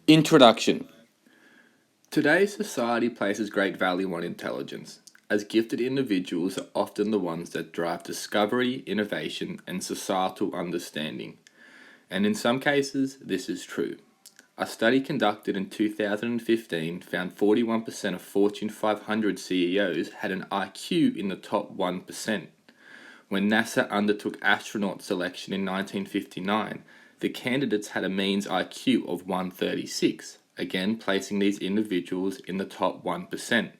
Introduction. Today's society places great value on intelligence, as gifted individuals are often the ones that drive discovery, innovation, and societal understanding. And in some cases, this is true. A study conducted in 2015 found 41% of Fortune 500 CEOs had an IQ in the top 1%. When NASA undertook astronaut selection in 1959, the candidates had a means IQ of 136, again placing these individuals in the top 1%.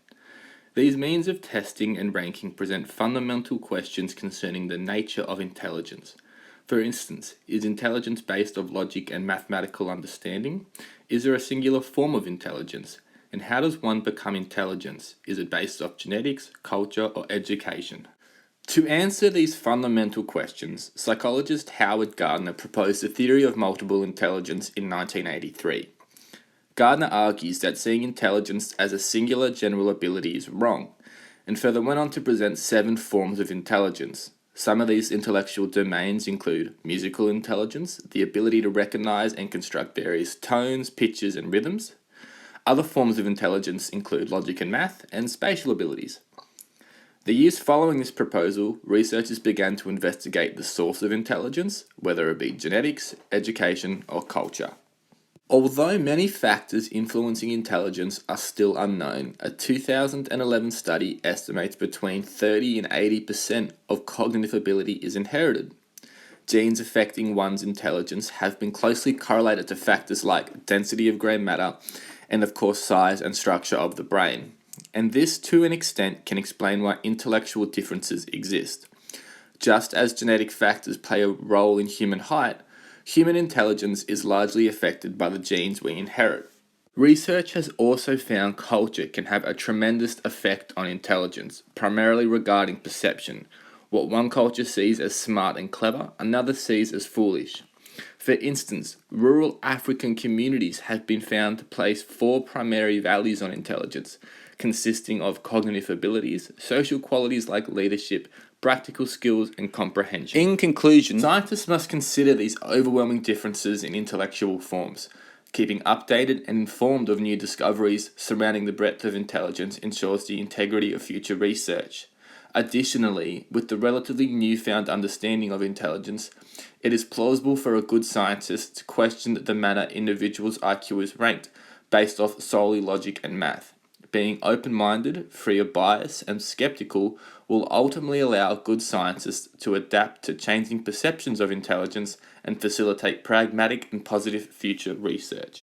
These means of testing and ranking present fundamental questions concerning the nature of intelligence. For instance, is intelligence based on logic and mathematical understanding? Is there a singular form of intelligence? And how does one become intelligence? Is it based off genetics, culture, or education? To answer these fundamental questions, psychologist Howard Gardner proposed the theory of multiple intelligence in 1983. Gardner argues that seeing intelligence as a singular general ability is wrong, and further went on to present 7 forms of intelligence. Some of these intellectual domains include musical intelligence, the ability to recognize and construct various tones, pitches, and rhythms. Other forms of intelligence include logic and math, and spatial abilities. The years following this proposal, researchers began to investigate the source of intelligence, whether it be genetics, education, or culture. Although many factors influencing intelligence are still unknown, a 2011 study estimates between 30 and 80% of cognitive ability is inherited. Genes affecting one's intelligence have been closely correlated to factors like density of grey matter and, of course, size and structure of the brain. And this, to an extent, can explain why intellectual differences exist. Just as genetic factors play a role in human height, human intelligence is largely affected by the genes we inherit. Research has also found culture can have a tremendous effect on intelligence, primarily regarding perception. What one culture sees as smart and clever, another sees as foolish. For instance, rural African communities have been found to place 4 primary values on intelligence, consisting of cognitive abilities, social qualities like leadership, practical skills, and comprehension. In conclusion, scientists must consider these overwhelming differences in intellectual forms. Keeping updated and informed of new discoveries surrounding the breadth of intelligence ensures the integrity of future research. Additionally, with the relatively newfound understanding of intelligence, it is plausible for a good scientist to question the manner individuals' IQ is ranked based off solely logic and math. Being open-minded, free of bias, and skeptical will ultimately allow good scientists to adapt to changing perceptions of intelligence and facilitate pragmatic and positive future research.